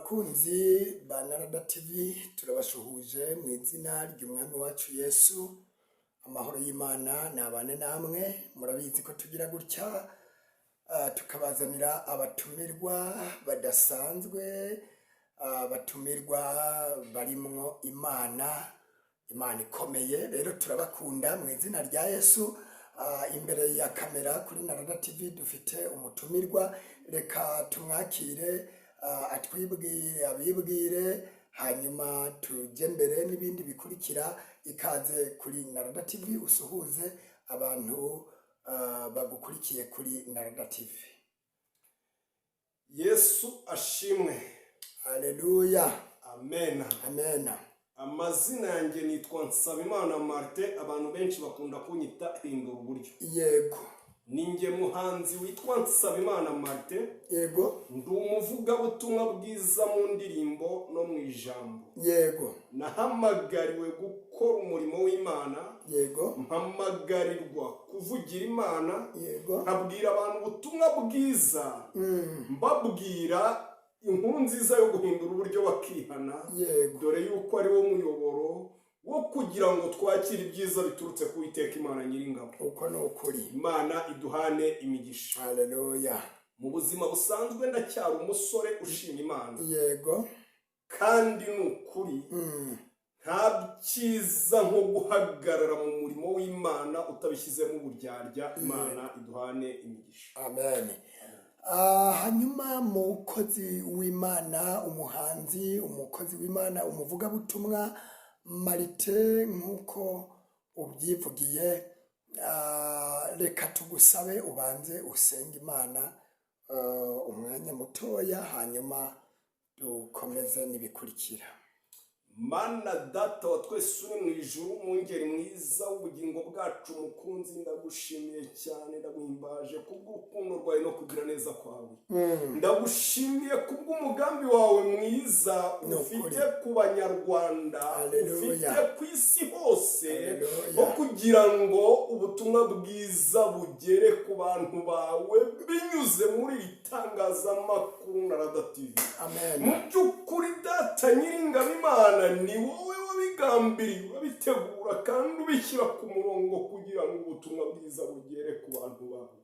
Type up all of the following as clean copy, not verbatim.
Bakunzi ba Narada TV turabashuhuje mu izina ry'umwami wacu Yesu. Amahoro y'Imana nabane namwe. Murabizi ko tugira gutya tukabazanira abatumirwa badasanzwe, abatumirwa barimwo Imana ikomeye. Rero turabakunda mu izina rya Yesu. Imbere ya kamera kuri Narada TV dufite umutumirwa, reka tumwakire atwibwire, abibwire, hanyuma tujye mbere n'ibindi bikurikira. Ikaze kuri Narada TV, usuhuze abantu bagukurikiye kuri Narada TV. Yesu ashimwe. Haleluya. Amen. Amen. Amazina yanjye nitwa Nsabimana Martin, abantu benshi bakunda kunyita Hindura Uburyo. Yego. Ninjye muhanzi witwa Nsabimana Martin. Yego. Ndi umuvugabutumwa bwiza mu ndirimbo no mu ijambo. Yego. Nahamagariwe gukora umurimo w'Imana. Yego. Mpamagarirwa kuvugira Imana. Yego. Nkabwira abantu ubutumwa bwiza. Mbabwira inkuru nziza yo guhindura uburyo bakihana. Yego. Dore yuko ari wo muyoboro wo kugira ngo twakire ibyiza biturutse ku Uwiteka Imana Nyiringabo. Uko ni ukuri. Imana iduhane imigisha. Haleluya. Mu buzima busanzwe ndacyari umusore ushima Imana. Yego. Kandi ni ukuri nta cyiza nko guhagarara mu murimo w'Imana utabishyizemo uburyarya. Imana iduhane imigisha. Amen. Hanyuma umukozi w'Imana, umuhanzi, umukozi w'Imana, umuvugabutumwa Martin, nk'uko ubyivugiye, reka tugusabe ubanze usenga Imana umwanya mutoya, hanyuma dukomeze n'ibikurikira. Mana data wa twese uri mu ijuru, umwungeri mwiza w'ubugingo bwacu mukunzi, ndagushimiye cyane, ndaguhimbaje kubw'urukundo rwawe no kugira neza kwawe. Ndagushimiye kubw'umugambi wawe mwiza ufite ku banyarwanda, ufite ku isi hose, wo kugira ngo ubutumwa bwiza bugere ku bantu bawe binyuze muri itangazamakuru Narada TV. Mu by'ukuri data Nyiringabo Imana, ni wowe wabigambiriye, wabitegura kandi ubishyira ku murongo kugira ngo ubutumwa bwiza bugere ku bantu bawe.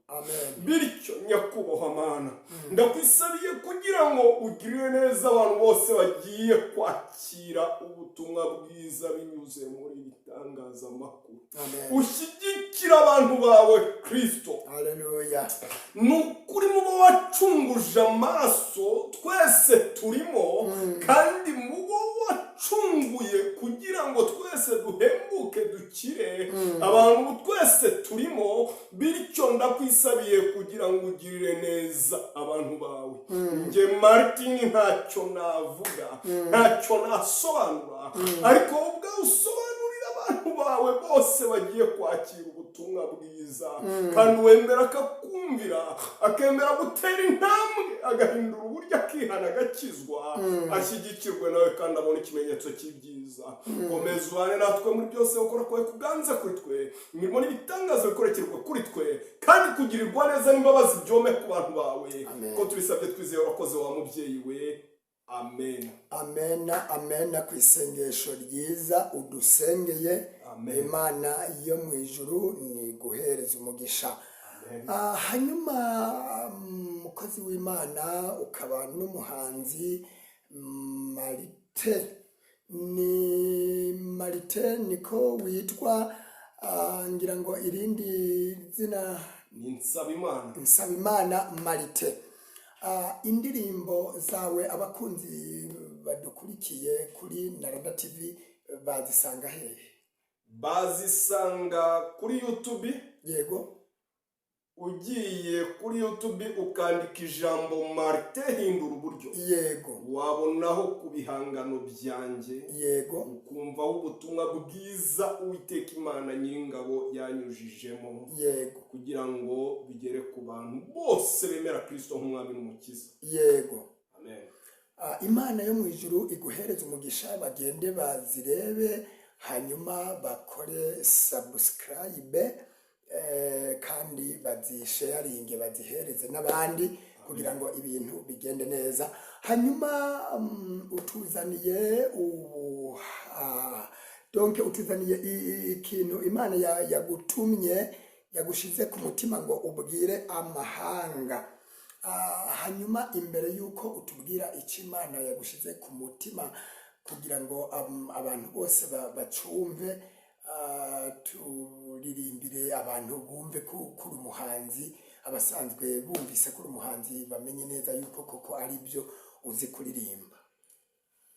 Bityo nyakubahwa Mana, ndakwisabiye kugira ngo ugirire neza abantu bose bagiye kwakira ubutumwa bwiza binyuze muri itangazamakuru. Ushyigikira abantu bawe Kristo. Haleluya. Nukuri mu bo wacunguje amaraso twese turimo, kandi mu bo wacunguye kugira ngo twese duhembuke dukire, abantu twese turimo. Bityo ndakwisabiye kugira ngo ugirire neza abantu bawe. Nge Martin ntacyo navuga, ntacyo nasobanura, ariko ubwawe usobanurira abantu bawe bose bagiye kwakira ubutumwa bwiza, kandi wemera akakumvira, akemera gutera intambwe, agahindura uburyo akihana, agakizwa, ashyigikirwe nawe kandi abona ikimenyetso cy'ibyiza. Komeza ubane natwe muri byose ukora kwawe kuganze kuri twe, imirimo n'ibitangaza bikorekerwa kuri twe, kandi kugirirwa neza n'imbabazi byome ku bantu bawe, ko tubisabye twizeye urakoze wa mubyeyi we. Amen. Amen. Amen. Ku isengesho ryiza udusengeye, Imana yo mu ijuru ni guhereza umugisha. Hanyuma umukozi w'Imana ukaba n'umuhanzi Martin, ni Martin niko witwa, ngira ngo irindi zina ni Nsabimana. Nsabimana Martin. Indirimbo zawe abakunzi badukurikiye kuri Narada TV bazisanga hehe? Bazisanga kuri YouTube. Yego. Ugiye kuri YouTube ukandika ijambo Martin Hindura Uburyo. Yego. Wabonaho ku bihangano byanjye. Yego. Ukumvaho ubutumwa bwiza Uwiteka Imana Nyiringabo yanyujijemo. Yego. Kugira ngo bigere ku bantu bose bemera Kristo nk'umwami n'umukiza. Yego. Amen. Imana yo mu ijuru iguhereza umugisha, bagende bazirebe, hanyuma bakore subscribe, kandi bazisharinge, bazihereze n'abandi, kugira ngo ibintu bigende neza. Hanyuma utuzaniye donc utuzaniye ikintu Imana yagutumye yagushize ku mutima ngo ubwire amahanga. Hanyuma imbere yuko utubwira icyo Imana yagushize ku mutima kugira ngo abantu bose bacumve, turirimbire abantu bumve ko uri umuhanzi, abasanzwe bumvise ko uri umuhanzi bamenye neza yuko koko ari byo uzi kuririmba.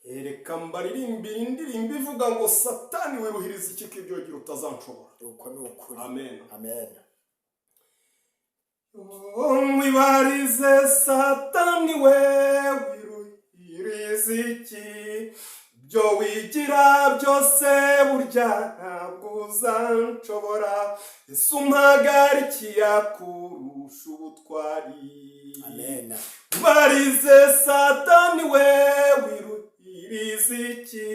Reka mbaririmbire indirimbo ivuga ngo Satani wiruhiriza iki ko ibyo gira utazanshobora. Uko ni ukuri. Amen. Amen. Wibarize Satani we wiruhiriza iki, byo wigira byose burya ntabwo uzanshobora, ese umpagarikiye kurusha ubutwari. Amen. Wibarize Satani we wiruhiriza iki,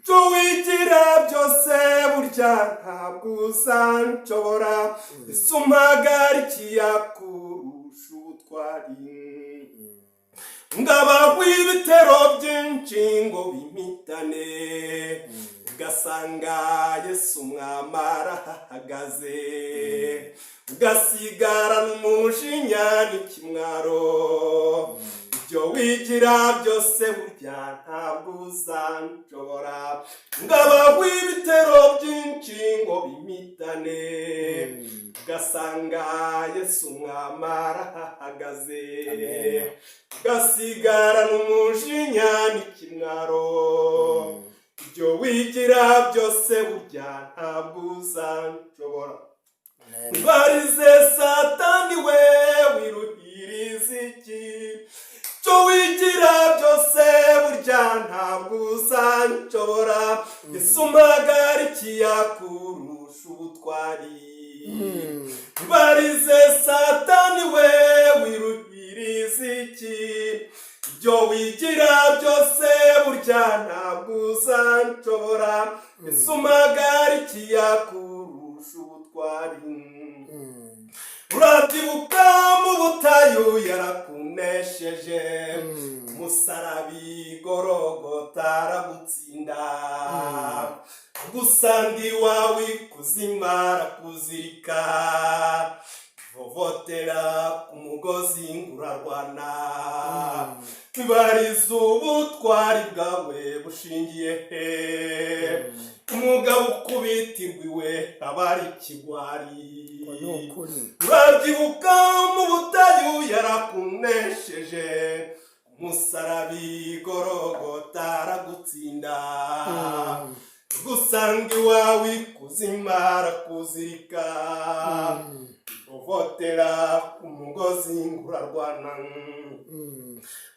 byo wigira byose burya ntabwo uzanshobora, ese umpagarikiye kurusha ubutwari. Ngaba w'ibitero byinshi ngo bimitane, ugasanga Yesu umwami arahagaze, ugasigarana umujinya n'ikimwaro, ibyo wigira byose burya ntabwo uzanshobora. Ngaba w'ibitero byinshi ngo bimitane, ugasanga Yesu umwami arahagaze, ugasigarana umujinya n'ikimwaro, ibyo wigira byose burya ntabwo uzanshobora. Wibarize Satani we wiruhiriza iki, byo wigira byose burya ntabwo uzanshobora, ese umpagarikiye kurusha ubutwari. Wibarize Satani we wiruhiriza iki, byo wigira byose burya ntabwo uzanshobora, ese umpagarikiye kurusha ubutwari. Urabyibuka mu butayu yarakunesheje, umusarabi Gologota aragutsinda, agusanga iwawe kuzima arakuzirika, vovotera ku mugozi ngurarwana. Wibarize ubutwari bwawe bushingiye he, umugabo ukubitirwa iwe aba ari ikigwari. Urabyibuka mu butayu yarakunesheje, umusarabi Gologota aragutsinda, gusanga iwawe kuzima arakuzirika, uvotera ku mugozi ngurarwana.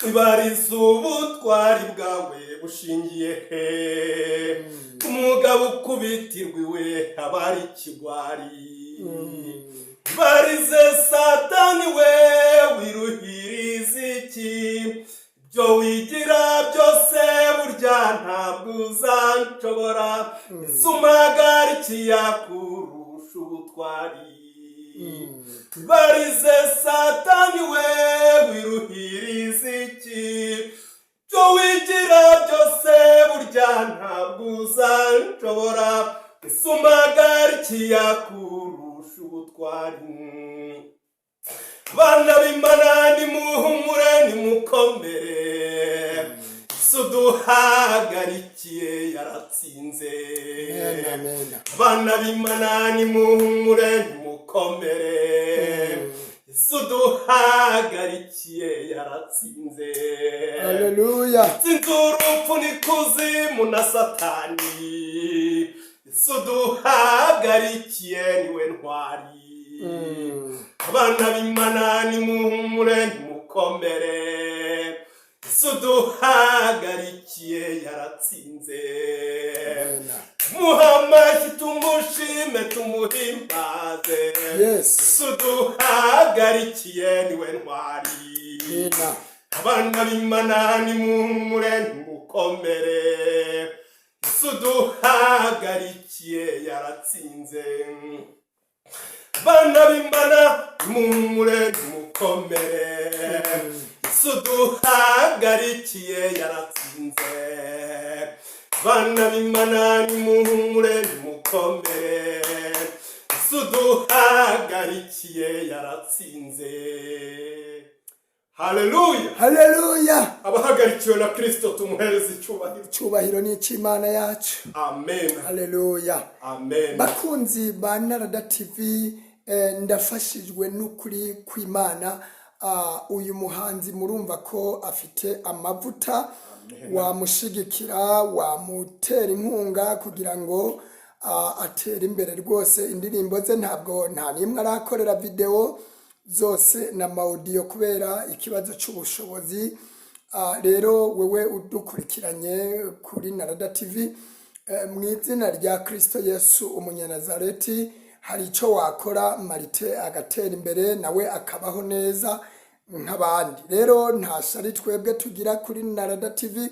Wibarize ubutwari bwawe bushingiye he, umugabo ukubitirwa iwe aba ari ikigwari. Wibarize Satani we wiruhiriza iki, byo wigira byose burya ntabwo uzanshobora, ese umpagarikiye kurusha ubutwari. Wibarize Satani we wiruhiriza iki, byo wigira byose burya ntabwo uzanshobora, ese umpagarikiye kurusha ubutwari. Bana b'Imana nimuhumure nimukomere, Yesu duhagarikiye yaratsinze. Bana b'Imana nimuhumure nimukomere, Yesu duhagarikiye yaratsinze. Haleluya. Tsinze urupfu n'ikuzimu na Satani, Yesu duhagarikiye niwe ntwari. Abana b'Imana nimuhumure nimukomere, Yesu duhagarikiye yaratsinze. Muhamashyi tumushime tumuhimbaze, Yesu duhagarikiye niwe ntwari. Abana b'Imana nimuhumure nimukomere, Yesu duhagarikiye yaratsinze. bana b'Imana muhumure mukomere, Yesu duhagarikiye yaratsinze. Bana b'Imana muhumure mukomere, Yesu duhagarikiye yaratsinze. Haleluya, haleluya. abahagarikiwe na Kristo tumuhereze icyubahiro. Icyubahiro ni icy'Imana yacu. Amen, Haleluya. amen. Bakunzi ba Narada TV, ndafashijwe n'ukuri kw'Imana. Uyu muhanzi murumva ko afite amavuta, wamushigikira, wamutera inkunga kugira ngo atere imbere rwose. Indirimbo ze ntabwo nta nimwe arakorera video, zose na audio kubera ikibazo cy'ubushobozi. Rero wewe udukurikiranye kuri Narada TV, mu izina rya Kristo Yesu umunyanazareti, hari icyo wakora Marite agatera imbere nawe akabaho neza nk'abandi. Rero nta shari twebwe tugira kuri Narada TV,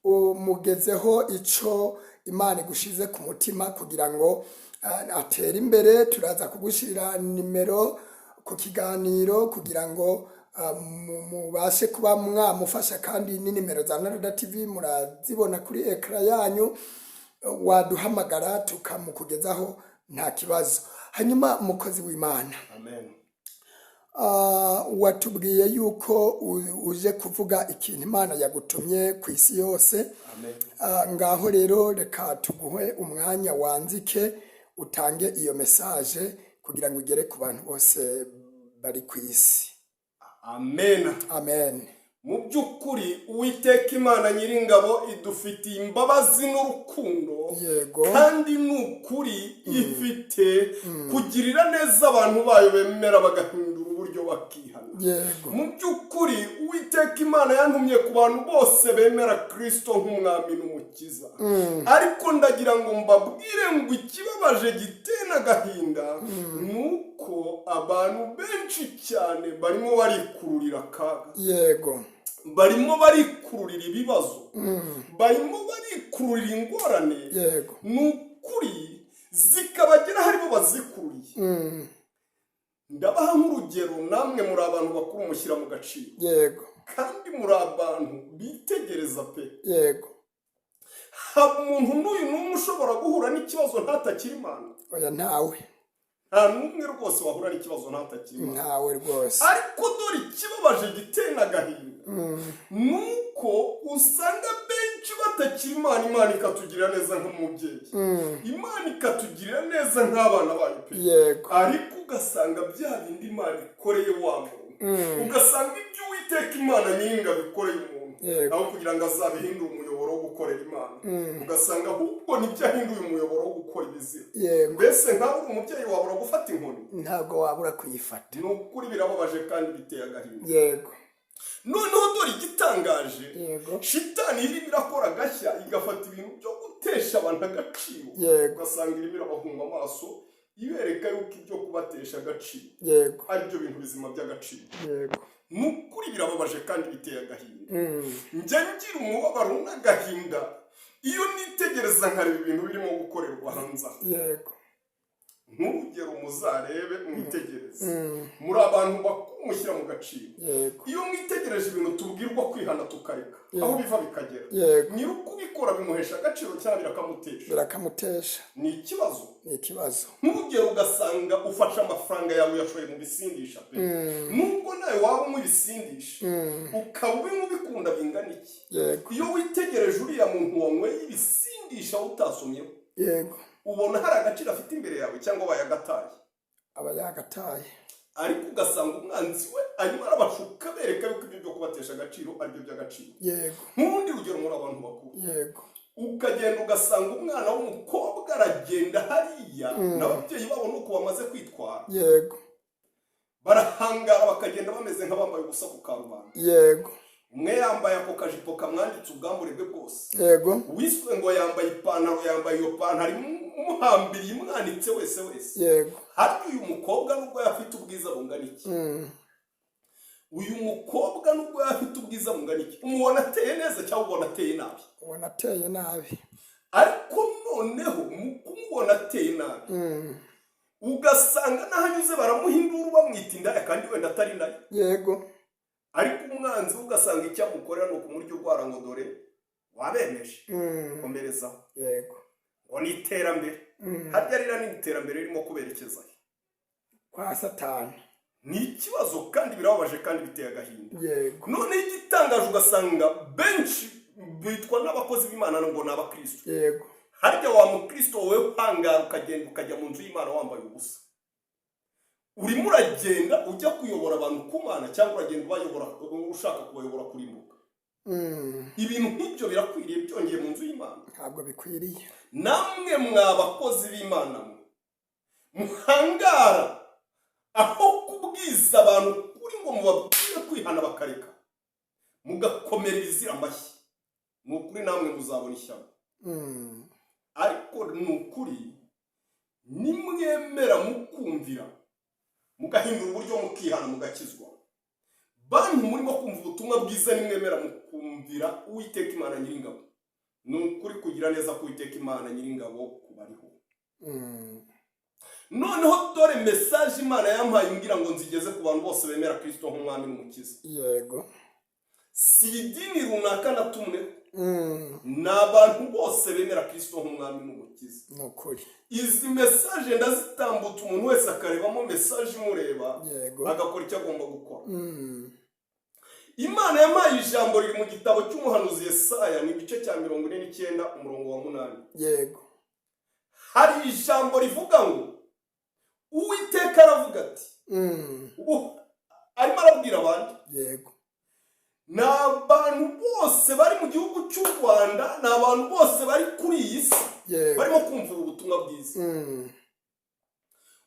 umugezeho icyo Imana igushize ku mutima kugira ngo atere imbere. Turaza kugushirira nimero ku kiganiro kugira ngo mubashe kuba mwamufasha, kandi ni nimero za Narada TV murazibona kuri ekra yanyu, waduhamagara tukamukugezaho nta kibazo. Hanyuma umukozi w'Imana, Amen. Watubwiye yuko uje kuvuga ikintu Imana yagutumye ku isi yose. Amen. Ngaho rero reka tuguhe umwanya wanzike utange iyo message kugira ngo igere ku bantu bose bari ku isi. Amen. Amen. Mu by'ukuri Uwiteka Imana Nyiringabo idufitiye imbabazi n'urukundo, Yego. kandi n'ukuri ifite kugirira neza abantu bayo bemera bagahindura uburyo bakihana. Yego. Mu by'ukuri Uwiteka Imana yantumye ku bantu bose bemera Kristo nk'umwami n'umukiza. Ariko ndagira ngo mbabwire ngo ikibabaje giteye n'agahinda nuko abantu benshi cyane barimo barikururira akaga. Yego. Barimo barikururira ibibazo, barimo barikururira ingorane. Yego. Nukuri zikabagera haribo bazikururiye. Ndabaha nk'urugero, namwe muri abantu bakuru mushyira mu gaciro. Yego. Kandi muri abantu bitegereza pe. Yego. Haba umuntu n'uyu n'umwe ushobora guhura n'ikibazo ntatakira Imana. Oya, ntawe. Nta n'umwe rwose wahura n'ikibazo ntatakira Imana. Ntawe rwose. Ariko dore ikibabaje giteye n'agahinda nuko usanga benshi batakira Imana. Imana ikatugirira neza nk'umubyeyi, Imana ikatugirira neza nk'abana bayo pe. Yego. Ariko ugasanga bya bindi Imana ikoreye wa muntu, ugasanga ibyo Uwiteka Imana Nyiringabo ikoreye umuntu, aho kugira ngo azabihindure umuyoboro wo gukorera Imana, ugasanga ahubwo nibyo ahinduye umuyoboro wo gukora ibizira. Yego. Mbese nkaho uri umubyeyi wabura gufata inkoni? Ntabwo wabura kuyifata. Ni ukuri birababaje kandi biteye agahinda. Yego. Noneho dore igitangaje, Yego. shitani irimo irakora agashya igafata ibintu byo gutesha abantu agaciro. Yego. Ugasanga irimo irabahunga amaso ibereka yuko ibyo kubatesha agaciro Yego. ari byo bintu bizima by'agaciro. Yego. Ni ukuri birababaje kandi biteye agahinda. Njya ngira umubabaro n'agahinda iyo nitegereza nkareba ibintu birimo gukorerwa hanze. Yego. Nk'urugero muzarebe mwitegereze, muri abantu bakuru mushyira mu gaciro. Yego. Iyo mwitegereje ibintu tubwirwa kwihana tukareka, aho biva bikagera, Yego. nyiri ukubikora bimuhesha agaciro cyangwa birakamutesha. Birakamutesha. Ni ikibazo. Ni ikibazo. Nk'urugero ugasanga ufashe amafaranga yawe uyashoye mu bisindisha pe. Nubwo nawe waba unywa ibisindisha, ukaba ubinywa ubikunda bingana iki? Yego. Iyo witegereje uriya muntu wanyweye ibisindisha utasomyeho, Yego. ubona hari agaciro afite imbere yawe cyangwa bayagataye? Aba yagataye. Ariko ugasanga umwanzi we arimo arabashuka bereka yuko ibyo byo kubatesha agaciro ari byo by'agaciro. Yego. Nk'ubundi rugero muri abantu bakuru, Yego. ukagenda ugasanga umwana w'umukobwa aragenda hariya n'ababyeyi babo nuko bamaze kwitwara. Yego. Barahangara bakagenda bameze nk'abambaye ubusa ku karubanda. Yego. Umwe yambaye ako kajipo kamwanditse ubwambure bwe bwose. Yego. Wiswe ngo yambaye ipantaro, yambaye iyo pantaro imuhambiriye imwanditse wese. Yego. Hari uyu mukobwa nubwo yafite ubwiza bungana iki? Uyu mukobwa nubwo yafite ubwiza bungana iki? Umubona ateye neza cyangwa ubona ateye nabi? Ubona ateye nabi. Ariko noneho mu kumubona ateye nabi, ugasanga n'ahanyuze baramuha induru bamwita indaya kandi wenda atari indaya. yego ariko umwanzi ugasanga icyo amukorera ni ukumurya urwara ngo dore wabemeje komerezaho. yego ngo ni iterambere. harya rira ni iterambere ririmo kuberekeza kwa Satani. ni ikibazo kandi birababaje kandi biteye agahinda. yego none igitangaje ugasanga benshi bitwa n'abakozi b'Imana ngo ni abakristo. yego harya wa mukristo wowe uhangara ukagenda ukajya mu nzu y'Imana wambaye ubusa, urimo uragenda ujya kuyobora abantu ku Mana cyangwa uragenda ubayobora ushaka kubayobora kurimbuka? ibintu nk'ibyo birakwiriye byongeye mu nzu y'Imana? ntabwo bikwiriye. namwe mwabakozi b'Imana muhangara aho kubwiza abantu kuri ngo mubabwire kwihana bakareka, mugakomera ibizira amashyi, ni ukuri namwe muzabona ishyamba. ariko ni ukuri nimwemera mukumvira mugahindura uburyo mukihana mugakizwa, bantu murimo kumva ubutumwa bwiza nimwemera mukumvira Uwiteka Imana Nyiringabo, ni ukuri kugira neza ku Uwiteka Imana Nyiringabo kubariho. noneho dore message Imana yampaye ngira ngo nzigeze ku bantu bose bemera Kristo nk'umwami n'umukiza. yego si idini runaka natumwe, ni abantu bose bemera Kristo nk'umwami n'umukiza. ni ukuri. izi message ndazitambutsa umuntu wese akarebamo message imureba, yego agakora icyo agomba gukora. Imana yampaye ijambo riri mu gitabo cy'umuhanuzi Yesaya ni igice cya 49 umurongo wa 8. yego hari ijambo rivuga ngo Uwiteka aravuga ati arimo arabwira abandi. yego ni abantu bose bari mu gihugu cy'u Rwanda, ni abantu bose bari kuri iyi si barimo kumva ubutumwa bwiza.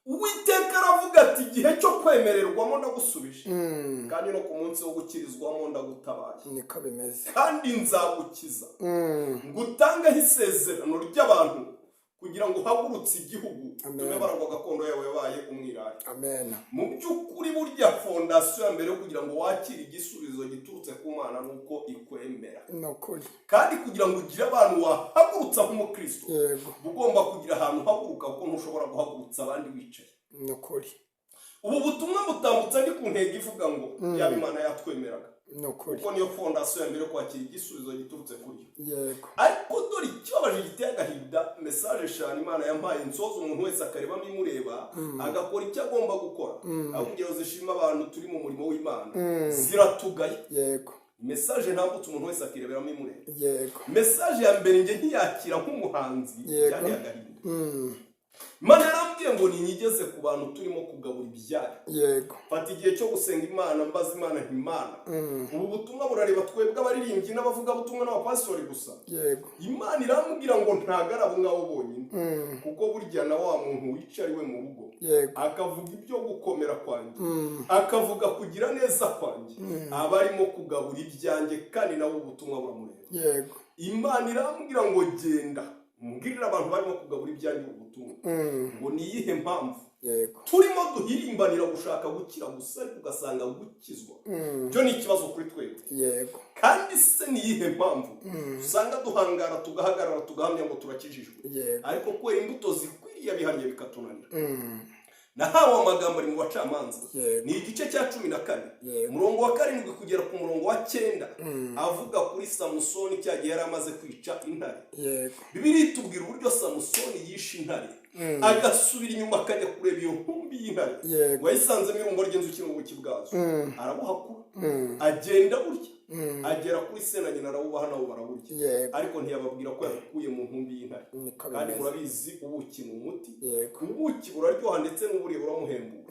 Uwiteka aravuga ati igihe cyo kwemererwamo ndagusubije, kandi no ku munsi wo gukirizwamo ndagutabaye. niko bimeze. kandi nzagukiza ngutangeho isezerano ry'abantu kugira ngo uhagurutse igihugu tume barangwa gakondo yawe yabaye umwirare. amen. mu by'ukuri burya fondasiyo ya mbere yo kugira ngo wakire igisubizo giturutse ku Mana nuko ikwemera. ni ukuri. kandi kugira ngo ugire abantu wahagurutsa nk'umukristo, yego ugomba kugira ahantu uhaguruka kuko ntushobora guhagurutsa abandi wicaye. ni ukuri. ubu butumwa butambutse ndi ku ntego ivuga ngo yaba Imana yatwemeraga, ni ukuri. kuko niyo fondasiyo ya mbere yo kwakira igisubizo giturutse kuri yo. yego ariko dore ikibabaje giteye agahinda, message eshanu Imana yampaye nsoza umuntu wese akarebamo imureba agakora icyo agomba gukora. aho kugira ngo zishima abantu turi mu murimo w'Imana ziratugaye. yego message ntambutse umuntu wese akireberamo imureba. yego message ya mbere nge ntiyakira nk'umuhanzi cyane agahinda. Imana yarambwiye ngo ninyigeze ku bantu turimo kugabura ibyari. yego fata igihe cyo gusenga Imana, mbaza Imana ntimana ubu butumwa burareba twebwe abaririmbyi n'abavuga butumwa n'abapastori gusa. yego Imana irambwira ngo ntago ari abo ngabo bonyine, kuko burya na wa muntu wicara iwe mu rugo yego akavuga ibyo gukomera kwanjye, akavuga kugira neza kwanjye, aba arimo kugabura ibyanjye kandi nawe ubutumwa buramureba. yego Imana irambwira ngo genda mbwirira abantu barimo kugabura ibyanjye ubutumwa. ngo niyihe mpamvu yego turimo duhirimbanira gushaka gukira gusa ariko ugasanga gukizwa byo ni ikibazo kuri twebwe. yego kandi se niyihe mpamvu usanga duhangara tugahagarara tugahamya ngo turakijijwe, yego ariko kwera imbuto zikwiriye bihanye bikatunanira. nahawe amagambo ari mu bacamanza ni igice cya 14 umurongo wa 7 kugera ku murongo wa 9 avuga kuri Samusoni cyagiye yari amaze kwica intare. Bibiliya itubwira uburyo Samusoni yishe intare agasubira inyuma akajya kureba iyo nkumbi y'intare ngo yayisanzemo irumbo ry'inzuki n'ubuki bwazo, arabuhakura agenda burya agera kuri se na nyina arawubaha nabo baraburya, ariko ntiyababwira ko yakuye mu nkumbi y'intare. kandi murabizi ubuki ni umuti, ubuki buraryoha ndetse n'uburiye buramuhembura.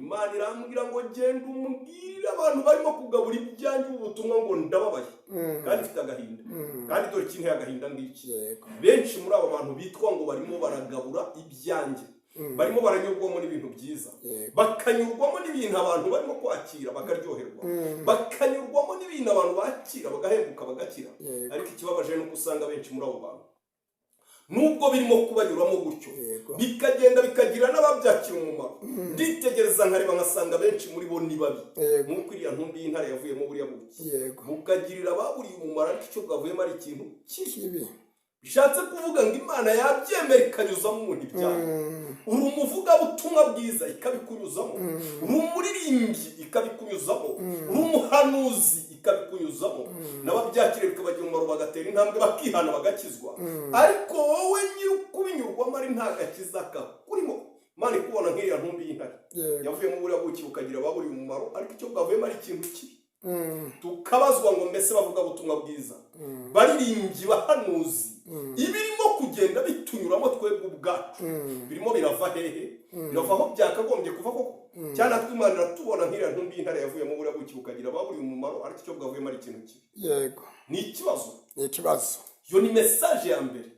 Imana irambwira ngo genda umubwirire abantu barimo kugabura ibyanjye ubutumwa ngo ndababaye kandi mfite agahinda. kandi dore ikintu y'agahinda ngiki, benshi muri abo bantu bitwa ngo barimo baragabura ibyanjye barimo baranyurwamo n'ibintu byiza, bakanyurwamo n'ibintu abantu barimo kwakira bakaryoherwa, bakanyurwamo n'ibintu abantu bakira bagahembuka bagakira. ariko ikibabaje nuko usanga benshi muri abo bantu nubwo birimo kubanyuramo gutyo bikagenda bikagira n'ababyakira umumaro. nditegereza nkareba nkasanga benshi muri bo ni babi, nk'uko iriya ntumbi y'intare yavuyemo buriya buki bukagirira ababuriye umumaro, ariko icyo bwavuyemo ari ikintu kibi bishatse kuvuga ngo imana yabyemera ikanyuzamo umuntu ibyaha. uri umuvugabutumwa bwiza ikabikunyuzamo, uri umuririmbyi ikabikunyuzamo, uri umuhanuzi ikabikunyuzamo, n'ababyakire bikabagira umumaro bagatera intambwe bakihana bagakizwa. ariko wowe nyiri kubinyurwamo ari nta gakiza kakurimo. Imana ikubona nk'iriya ntumbi y'intare yavuyemo buriya buki bukagira ababuriye umumaro, ariko icyo bwavuyemo ari ikintu kibi. tukabazwa ngo mbese bavuga ubutumwa bwiza, baririmbyi bahanuzi, ibirimo kugenda bitunyuramo twebwe ubwacu birimo birava hehe? birava aho byakagombye kuva koko. cyane natwe Imana iratubona nk'iriya ntumbi y'intare yavuyemo buriya buki bukagira ababuriye umumaro, ariko icyo bwavuyemo ari ikintu kibi. yego, ni ikibazo. ni ikibazo. iyo ni mesaje ya mbere.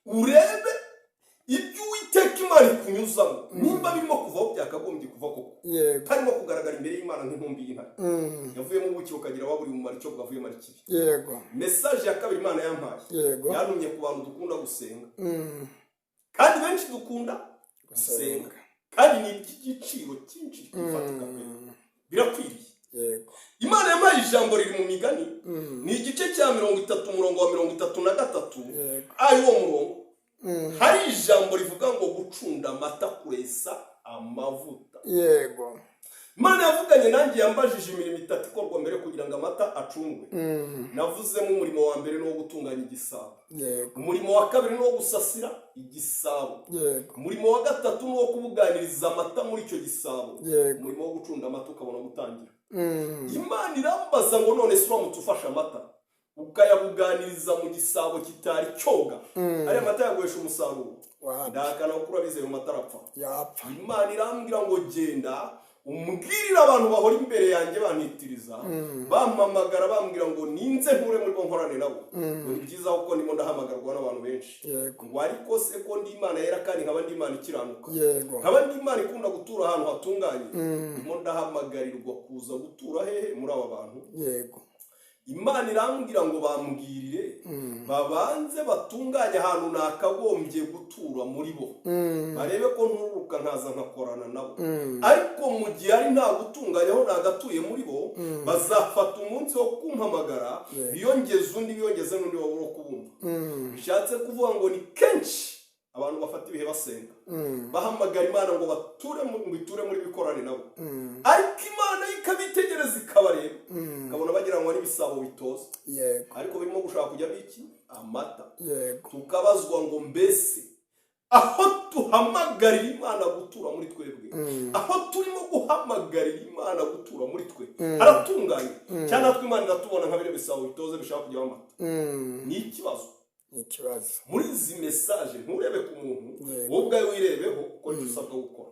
urebe ibyo Uwiteka Imana ikunyuzamo nimba birimo kuvaho byakagombye kuva koko, harimo kugaragara imbere y'Imana nk'intumbi y'intare yavuyemo ubuki bukagira ababuriye umumaro, icyo bwavuyemo ari kibi. yego, mesaje ya kabiri Imana yampaye yego, yantumye ku bantu dukunda gusenga, kandi benshi dukunda gusenga, kandi ni iby'igiciro cyinshi kifatika pe, birakwiriye. yego, Imana yampaye ijambo riri mu Migani, ni igice cya 30 umurongo wa 33 ari wo murongo. hari ijambo rivuga ngo gucunda amata kuresa amavuta. yego, Imana yavuganye nanjye, yambajije imirimo 3 ikorwa mbere kugira ngo amata acungwe. navuzemo umurimo wa mbere no gutunganya igisabo, umurimo wa kabiri no gusasira igisabo, umurimo wa gatatu no kubuganiriza amata muri icyo gisabo, umurimo wo gucunda amata ukabona gutangira. Imana irambaza ngo none se uramutse ufashe amata ukayabuganiriza mu gisabo kitari cyoga, ariya mata yaguhesha umusaruro? ndahakana kuko urabizi ayo mata arapfa. Imana irambwira ngo genda umbwirire abantu bahora imbere yanjye bantitiriza, bampamagara bambwira ngo ninze nture muri bo nkorane nabo. ni byiza kuko ndimo ndahamagarwa n'abantu benshi, ngo ariko se ko ndi Imana yera kandi nkaba ndi Imana ikiranuka, nkaba ndi Imana ikunda gutura ahantu hatunganye, ndimo ndahamagarirwa kuza gutura hehe? muri aba bantu. Imana irambwira ngo bambwirire babanze batunganye ahantu nakagombye gutura muri bo, barebe ko nturuka nkaza nkakorana nabo. ariko mu gihe ari nta gutunganya aho nagatuye muri bo, bazafata umunsi wo kumpamagara biyongeze undi, biyongeze n'undi wabura kubumva. bishatse kuvuga ngo ni kenshi abantu bafata ibihe basenga, bahamagara Imana ngo bature muri bikorane nabo, ariko Imana ikabitegereza ikabareba, ikabona bagira ngo n'ibisabo bitoza, ariko birimo gushaka kujya biki amata. tukabazwa ngo mbese aho tuhamagarira Imana gutura muri twebwe, aho turimo guhamagarira Imana gutura muri twe haratunganye, cyane natwe Imana iratubona nka bire bisabo bitoze bishaka kujya amata. ni ikibazo. muri izi mesaje nturebe ku muntu, wowe ubwawe wirebeho uko usabwa gukora.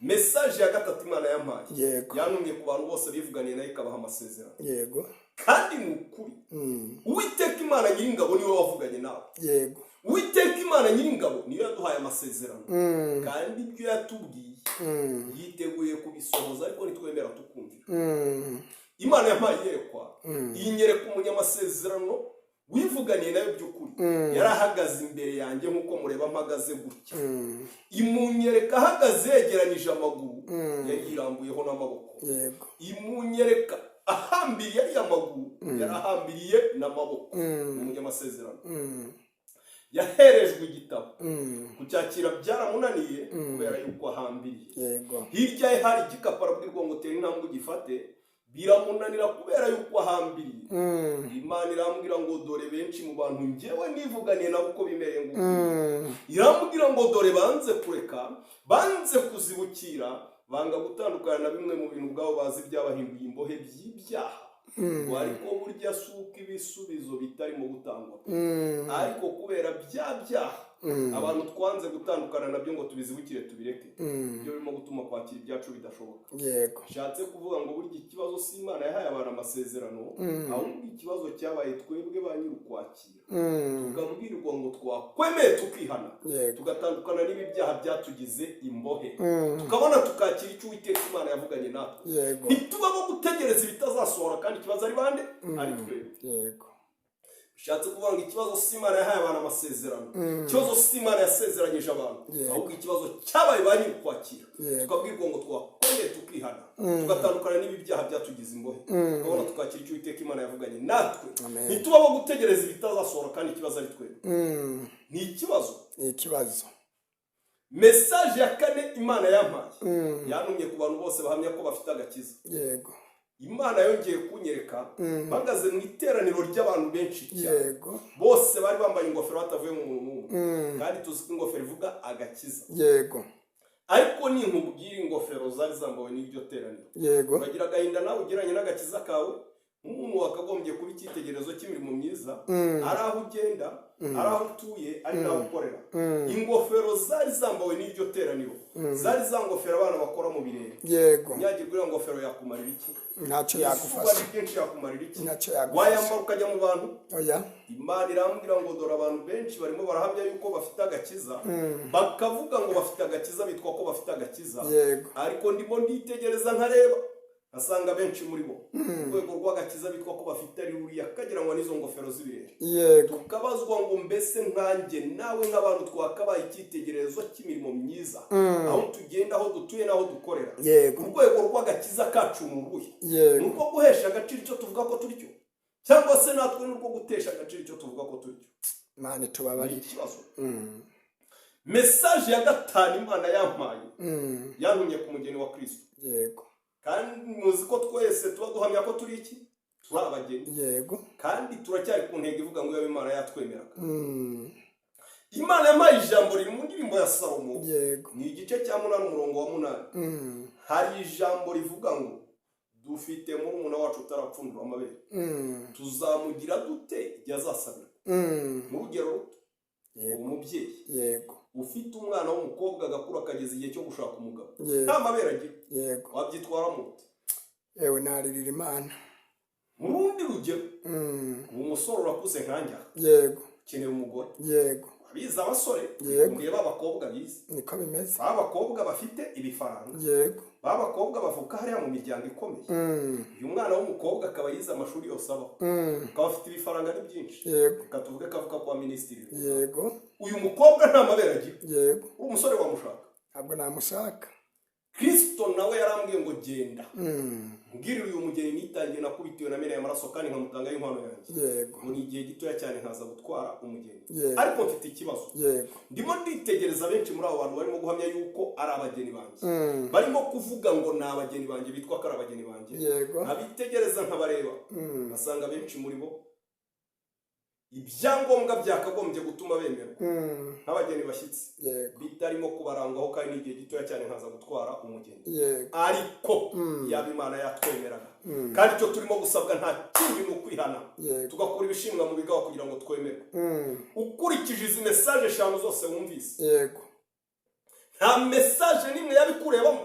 mesaje ya gatatu Imana yampaye yantumye ku bantu bose bivuganiye nayo ikabaha amasezerano, kandi ni ukuri. Uwiteka Imana Nyiringabo niwe wavuganye nawe. Uwiteka Imana Nyiringabo niyo yaduhaye amasezerano, kandi ibyo yatubwiye yiteguye kubisohoza, ariko nitwemera tukumvira. Imana yampaye yerekwa, iyi nyereka umunyamasezerano wivuganiye nayo by'ukuri, yarahagaze imbere yanjye nk'uko mureba mpagaze gutya. imunyereka ahagaze yegeranyije amaguru, yari yirambuyeho n'amaboko. imunyereka ahambiriye ari amaguru, yarahambiriye n'amaboko. umunyamasezerano yaherejwe igitabo, kucyakira byaramunaniye kubera yuko ahambiriye. hirya ye hari igikapu, arabwirwa ngo tera intambwe ugifate, biramunanira kubera yuko ahambiriye. Imana irambwira ngo dore benshi mu bantu njyewe nivuganiye nabo uko bimereye ngo, irambwira ngo dore banze kureka, banze kuzibukira, banga gutandukana na bimwe mu bintu bwabo bazi byabahinduye imbohe by'ibyaha. ariko burya suko ibisubizo bitarimo gutangwa, ariko kubera byaha abantu twanze gutandukana nabyo ngo tubizibukire tubireke, ibyo birimo gutuma kwakira ibyacu bidashoboka. Nshatse kuvuga ngo burya ikibazo si Imana yahaye abantu amasezerano, ahubwo ikibazo cyabaye twebwe ba nyiri ukwakira, tukabwirwa ngo twakwemeye tukihana, tugatandukana n'ibi byaha byatugize imbohe, tukabona tukakira icyo Uwiteka Imana yavuganye natwe. ntitubamo gutegereza ibitazasohora, kandi ikibazo ari bande? ari twebwe. bishatse kuvuga ngo ikibazo si Imana yahaye abantu amasezerano, ikibazo si Imana yasezeranyije abantu, ahubwo ikibazo cyabaye ba nyiri ukwakira, tukabwirwa ngo twakwemeye twongeye tukihana tugatandukana n'ibi byaha byatugize imbohe tukabona tukakira icyo Uwiteka Imana yavuganye natwe ntitubaho gutegereza ibitazasohora kandi ikibazo ari twebwe ni ikibazo mesaje ya kane Imana yampaye yantumye ku bantu bose bahamya ko bafite agakiza. Yego. Imana yongeye kunyereka mpagaze mu iteraniro ry'abantu benshi cyane. Yego. Bose bari bambaye ingofero batavuye mu muntu kandi tuzi ko ingofero ivuga agakiza. Yego. Ariko ni nkubwira ingofero zari zambawe n'iryo teraniro. Yego. Bagira agahinda nawe ugiranye n'agakiza kawe, umuntu wakagombye kuba icyitegererezo cy'imirimo myiza, ari aho ugenda, ari aho utuye, ari naho ukorera. Ingofero zari zambawe n'iryo teraniro, zari za ngofero abana bakora mu birere. Yego. Nyagirwa ngofero yakumarira iki? Ntacyo yagufasha. Kenshi yakumarira iki? Ntacyo yagufasha. Wayambara ukajya mu bantu? Oya. Imana irambwira ngo dore abantu benshi barimo barahamya yuko bafite agakiza, bakavuga ngo bafite agakiza, bitwa ko bafite agakiza. Yego. Ariko ndimo nditegereza nkareba asanga benshi muri bo urwego rw'agakiza bitwa ko bafite ari ruriya kagira ngo n'izo ngofero z'ibirere. Yego. Tukabazwa ngo mbese nkanjye nawe nk'abantu twakabaye icyitegererezo cy'imirimo myiza, aho tugenda, aho dutuye, n'aho dukorera. Yego. Urwego rw'agakiza kacu ni uruhe? Yego. Ni urwo guhesha agaciro icyo tuvuga ko turi cyo, cyangwa se natwe ni urwo gutesha agaciro icyo tuvuga ko turi cyo? Imana tubabarire. Ikibazo. Mesaje ya gatanu Imana yampaye yantumye ku mugeni wa Kristo. Yego. Kandi muzi ko twese tuba duhamya ko turi iki? Turi abageni. Yego. Kandi turacyari ku ntego ivuga ngo yabe Imana yatwemeraga. Imana yampaye ijambo riri mu ndirimbo ya Salomo. Yego. Ni igice cya 8 umurongo wa 8. Hari ijambo rivuga ngo dufite murumuna wacu utarapfundura amabere. Tuzamugira dute igihe azasabira? Mu rugero ruto. Umubyeyi. Yego. Ufite umwana w'umukobwa agakura akageza igihe cyo gushaka umugabo. Nta mabere agira. Yego. Wabyitwara mute? Yewe naririra Imana. Mu rundi rugero, umusore urakuze nkanjye. Yego. Ukeneye umugore. Yego. Abize abasore, mbwiye b'abakobwa bize. Niko bimeze. B'abakobwa bafite ibifaranga. Yego. B'abakobwa bavuka hariya mu miryango ikomeye. Uyu mwana w'umukobwa akaba yize amashuri yose abaho. Akaba afite ibifaranga ni byinshi. Yego. Katuvuge kavuka kwa minisitiri. Yego. Uyu mukobwa nta mabere agira. Yego. Umusore wamushaka. Ntabwo namushaka. Kristo nawe yarambwiye ngo genda. Mbwirira uyu mugeni nitangiye nakubitiwe na mena y'amaraso kandi nkamutanga y'inkwano yanjye. Yego. Ngo ni igihe gitoya cyane nkaza gutwara umugeni. Yego. Ariko mfite ikibazo. Yego. Ndimo nditegereza benshi muri abo bantu barimo guhamya yuko ari abageni banjye. Barimo kuvuga ngo ni abageni banjye, bitwa ko ari abageni banjye. Yego. Abitegereza nkabareba. Basanga benshi muri bo ibyangombwa byakagombye gutuma bemerwa nk'abageni bashyitsi bitarimo kubarangwaho kandi n'igihe gitoya cyane nkaza gutwara umugeni. Ariko yaba Imana yatwemeraga kandi icyo turimo gusabwa nta kindi ni ukwihana tugakura ibishimwa mu bigawa kugira ngo twemerwe. Ukurikije izi mesaje 5 zose wumvise, yego, nta mesaje nimwe yabikurebamo.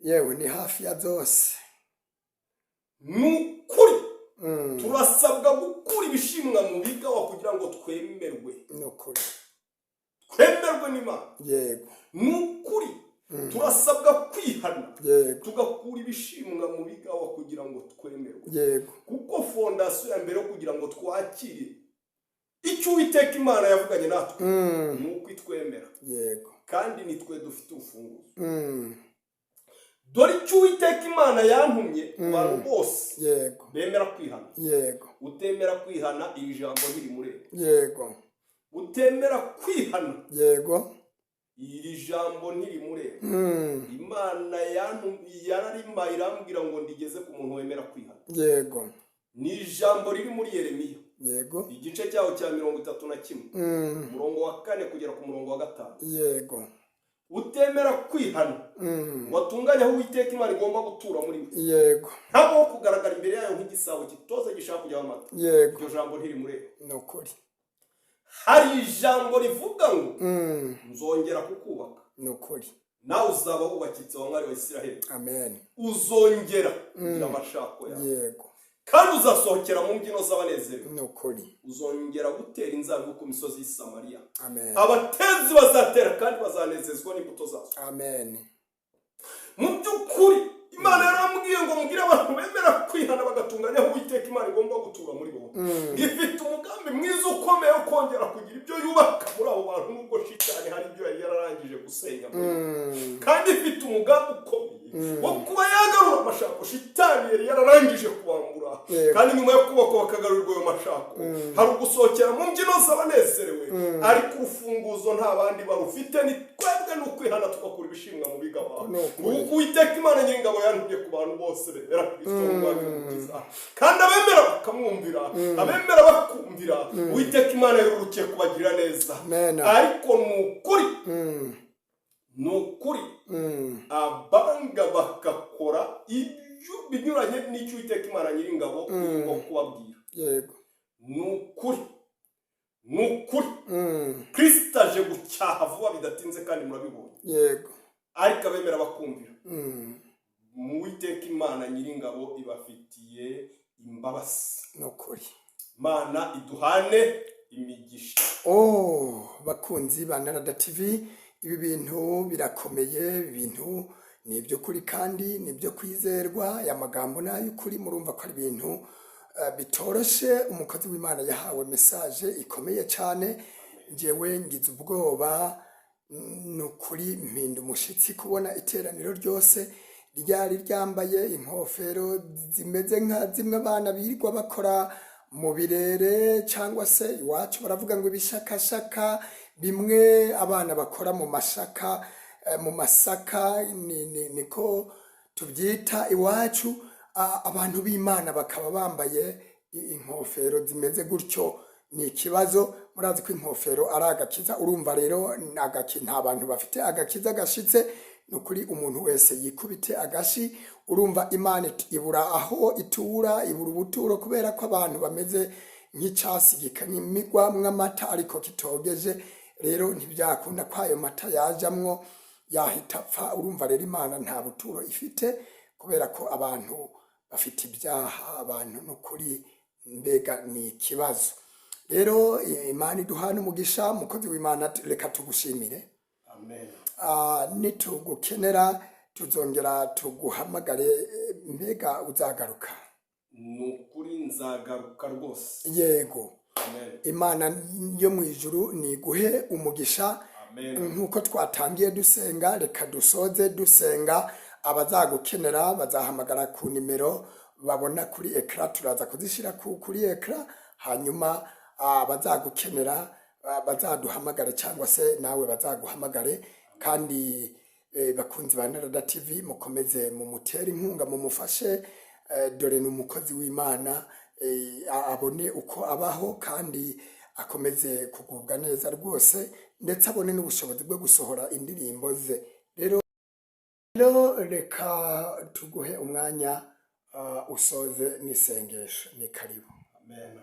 Yewe ni hafi ya zose. Nukuri turasabwa gukura ibishimwa mu bigawa kugira ngo twemerwe. Nukuri twemerwe n'Imana. Yego. Nukuri turasabwa kwihana. Yego. Tugakura ibishimwa mu bigawa kugira ngo twemerwe. Yego. Kuko fondasiyo ya mbere kugira ngo twakire icyo Uwiteka Imana yavuganye natwe nuko itwemera. Yego. Kandi nitwe dufite urufunguzo. Dore icyo Uwiteka Imana yantumye abantu bose. Yego. Bemera kwihana. Yego. Utemera kwihana iri jambo ntiri murebe. Yego. Utemera kwihana. Yego. Iri jambo ntiri murebe. Imana yararima irambwira ngo ndigeze ku muntu wemera kwihana. Yego. Ni ijambo riri muri Yeremiya. Yego. Igice cyaho cya 31 umurongo wa 4 kugera ku murongo wa 5. Yego. Utemera kwihana watunganya aho Uwiteka Imana igomba gutura muri we. Yego. Ntabwo kugaragara imbere yayo nk'igisabo kitoza gishaka kujya amata. Yego. Iryo jambo ntiri murebe. Nukuri. Hari ijambo rivuga ngo nzongera kukubaka. Nukuri. Nawe uzaba wubakitse wa mwari wa Isiraheli. Amen. Uzongera kugira amashako yawe. Yego. Kandi uzasohokera mu mbyino z'abanezerewe. Nukuri. Uzongera gutera inzabibu ku misozi y'i Samariya. Amen. Abatezi bazatera kandi bazanezezwa n'imbuto zazo. Amen. Mu by'ukuri Imana yarambwiye ngo mugire abantu bemera kwihana bagatunganya aho Uwiteka Imana igomba gutura muri bo. Ifite umugambi mwiza ukomeye wo kongera kugira ibyo yubaka muri abo bantu, nubwo shitani hari ibyo yari yararangije gusenya kandi ifite umugambi ukomeye wo kuba yagarura amashako shitani yari yararangije kubambura kandi nyuma yo kuboko bakagarurirwa ayo mashako hari ugusohokera mu mbyino z'abanezerewe ariko urufunguzo nta bandi barufite ni twebwe n'ukwihana tugakura ibishimwa mu bigaba nguko Uwiteka Imana Nyiringabo yantumye ku bantu bose bemera Kristo n'Umwami n'Umukiza kandi abemera bakamwumvira abemera bakumvira Uwiteka Imana yarurukiye kubagirira neza ariko nukuri abanga bakakora ibyo binyuranye n'icyo Uwiteka Imana Nyiringabo irimo kubabwira yego nukuri Kristo aje gucyaha vuba bidatinze kandi murabibonye yego ariko abemera bakumvira Uwiteka Imana Nyiringabo ibafitiye imbabazi nukuri Mana iduhane imigisha. Bakunzi ba Narada TV, ibi bintu birakomeye, ibintu ni iby'ukuri kandi ni ibyo kwizerwa. Aya magambo nayo ukuri murumva ko ari ibintu bitoroshe. Umukozi w'Imana yahawe message ikomeye cyane. Njyewe ngize ubwoba nukuri mpinda umushitsi kubona iteraniro ryose ryari ryambaye inkofero zimeze nka zimwe abana birirwa bakora mu birere, cyangwa se iwacu baravuga ngo ibishakashaka, bimwe abana bakora mu mashaka mu masaka, niko tubyita iwacu. Abantu b'Imana bakaba bambaye inkofero zimeze gutyo. Ni ikibazo. Murazi ko inkofero ari agakiza. Urumva rero nta bantu bafite agakiza gashitse. Nukuri umuntu wese yikubite agashi. Urumva Imana ibura aho itura, ibura ubuturo, kubera ko abantu bameze nk'icasi gikanimigwa mw'amata ariko kitogeje. Rero ntibyakunda ko ayo mata yajamwo yahita apfa. Urumva rero Imana nta buturo ifite, kubera ko abantu bafite ibyaha. Abantu nukuri mbega ni ikibazo. Rero Imana iduhana umugisha. Mukozi w'Imana, reka tugushimire. Amen. Nitugukenera tuzongera tuguhamagare. Mbega uzagaruka? Nukuri nzagaruka rwose. Yego. Amen. Imana yo mu ijuru niguhe umugisha. Amen. Nkuko twatangiye dusenga, reka dusoze dusenga. Abazagukenera bazahamagara ku nimero babona kuri ekra, turaza kuzishira kuri ekra. Hanyuma abazagukenera bazaduhamagare, cyangwa se nawe bazaguhamagare. Kandi bakunzi ba Narada TV, mukomeze mumutera inkunga, mumufashe. Dore ni umukozi w'Imana, abone uko abaho kandi akomeze kugubwa neza rwose, ndetse abone n'ubushobozi bwo gusohora indirimbo ze. Rero reka tuguhe umwanya usoze n'isengesho. Ni karibu. Amen.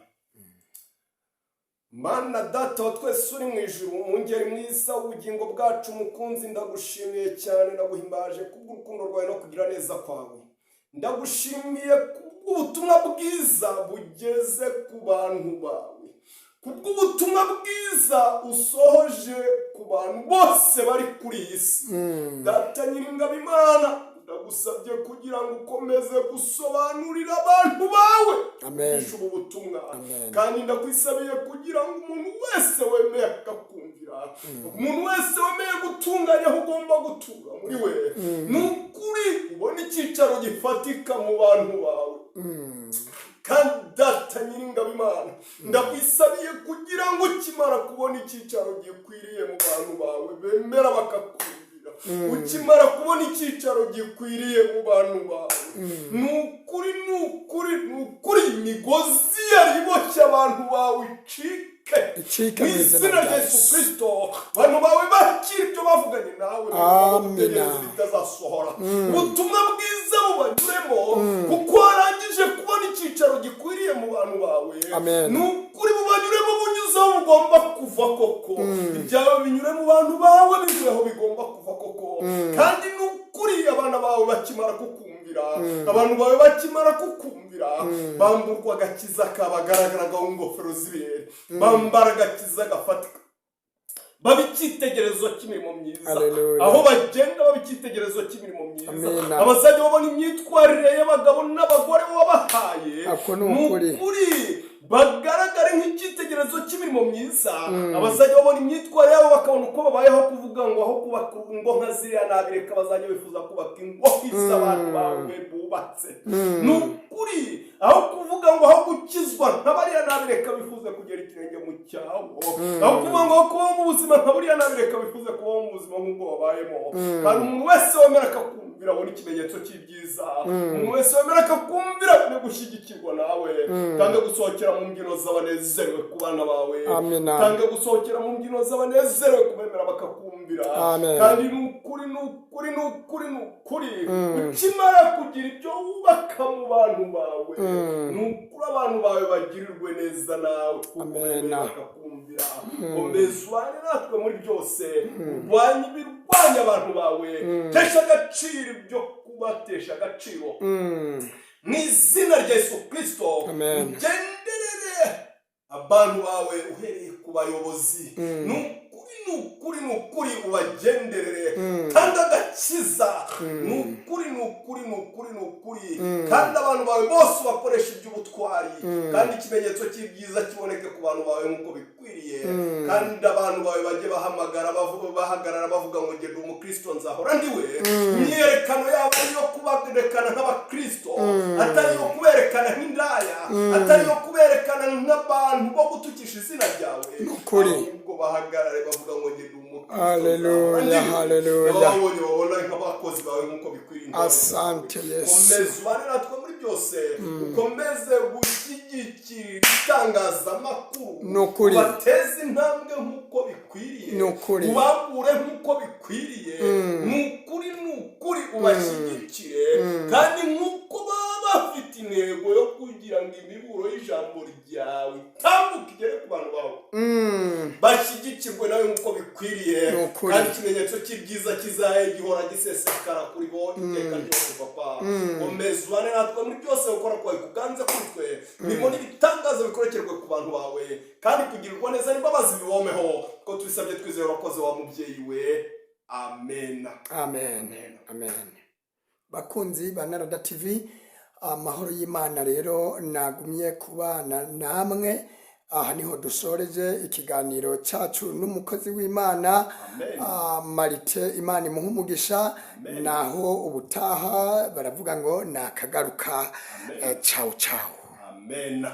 Mana Data wa twese uri mu ijuru, umwungeri mwiza w'ubugingo bwacu mukunzi, ndagushimiye cyane, ndaguhimbaje kubw'urukundo rwawe no kugira neza kwawe. Ndagushimiye kubw'ubutumwa bwiza bugeze ku bantu bawe, kubw'ubutumwa bwiza usohoje ku bantu bose bari kuri iyi si. Data Nyiringabo Imana, ndagusabye kugira ngo ukomeze gusobanurira abantu bawe ubu butumwa. Kandi ndakwisabiye kugira ngo umuntu wese wemeye akakumvira, umuntu wese wemeye gutunganya aho ugomba gutura muri we, nukuri ubona icyicaro gifatika mu bantu bawe. Kandi Data Nyiringabo Imana, ndakwisabiye kugira ngo ukimara kubona icyicaro gikwiriye mu bantu bawe bemera bakakumvira, ukimara kubona icyicaro gikwiriye mu bantu bawe, nukuri imigozi yari iboshye abantu bawe icike mu izina rya Yesu Kristo. Abantu bawe bakira ibyo bavuganye nawe, amina, bitazasohora. Ubutumwa bwiza bubanyuremo, kuko warangije kubona icyicaro gikwiriye mu bantu bawe. Nukuri bubanyuremo bunyuze aho bugomba kuva koko. Ibyawe binyure mu bantu bawe, binyure aho bigomba kuva koko. Kandi nukuri abana bawe bakimara kukumvira, abantu bawe bakimara kukumvira, bamburwa agakiza kabagaragaraga mu ngofero z'ibirere, bambara agakiza gafatika, baba icyitegererezo cy'imirimo myiza. Aho bagenda baba icyitegererezo cy'imirimo myiza. Abazajya babona imyitwarire y'abagabo n'abagore wabahaye, nukuri bagaragare nk'icyitegererezo cy'imirimo myiza abazajya babona imyitwarire yabo bakabona uko babayeho kuvuga ngo aho kubaka ingo nka ziriya nabireka bazajya bifuza kubaka ingo z'abantu bawe bubatse ni ukuri aho kuvuga ngo aho gukizwa nka bariya nabireka bifuza kugera ikirenge mu cyawo aho kuvuga ngo aho kubaho mu buzima nka buriya nabireka bifuza kubaho mu buzima nk'ubwo babayemo kandi umuntu wese wemera akakumvira abona ikimenyetso cy'ibyiza umuntu wese wemera akakumvira abone gushyigikirwa nawe kandi gusohokera mu mbyino z'abanezerewe ku bana bawe kandi gusohokera mu mbyino z'abanezerewe kubemera bakakumvira kandi ni ukuri ukimara kugira ibyo wubaka mu bantu bawe ni ukuri abantu bawe bagirirwe neza nawe bakakumvira komeza ubane natwe muri byose urwanya ibirwanya abantu bawe tesha agaciro ibyo kubatesha agaciro mu izina rya Yesu Kristo ugenderere abantu bawe uhereye ku bayobozi ni ukuri ubagenderere kandi agakiza ni ukuri kandi abantu bawe bose bakoresha iby'ubutwari kandi ikimenyetso cy'ibyiza kiboneke ku bantu bawe nk'uko bikwiriye kandi abantu bawe bajye bahagarara bavuga ngo ngende umukristo nzahora ndiwe imyerekano yabo ari iyo kuberekana nk'abakristo atari iyo kuberekana nk'indaya atari iyo kuberekana nk'abantu bo gutukisha izina ryawe ahubwo bahagarare bavuga ngo ngende umukristo haleluya babona nk'abakozi bawe nk'uko bikwiriye asante Yesu komeza ubane natwe muri byose ukomeze gushyigikira itangazamakuru bateze intambwe nk'uko bikwiriye ubagure nk'uko bikwiriye ni ukuri ubashyigikire kandi nk'uko baba bafite intego yo kugira ngo imiburo y'ijambo ryawe itambuke igere ku bantu bawe bashyigikirwe nawe nk'uko bikwiriye kandi ikimenyetso cy'ibyiza kizahe gihora gisesekara kuri bo iteka ryose papa komeza ubane natwe muri byose gukora kwawe kuganze kuri twe imirimo n'ibitangaza bikorekerwe ku bantu bawe kandi kugirirwa neza n'imbabazi bibomeho ko tubisabye twizeye urakoze wa mubyeyi we amen bakunzi ba Narada TV amahoro y'Imana rero nagumye kubana namwe aha niho dusoreje ikiganiro cyacu n'umukozi w'Imana Marite Imana imuha umugisha naho ubutaha baravuga ngo nakagaruka ciao amen.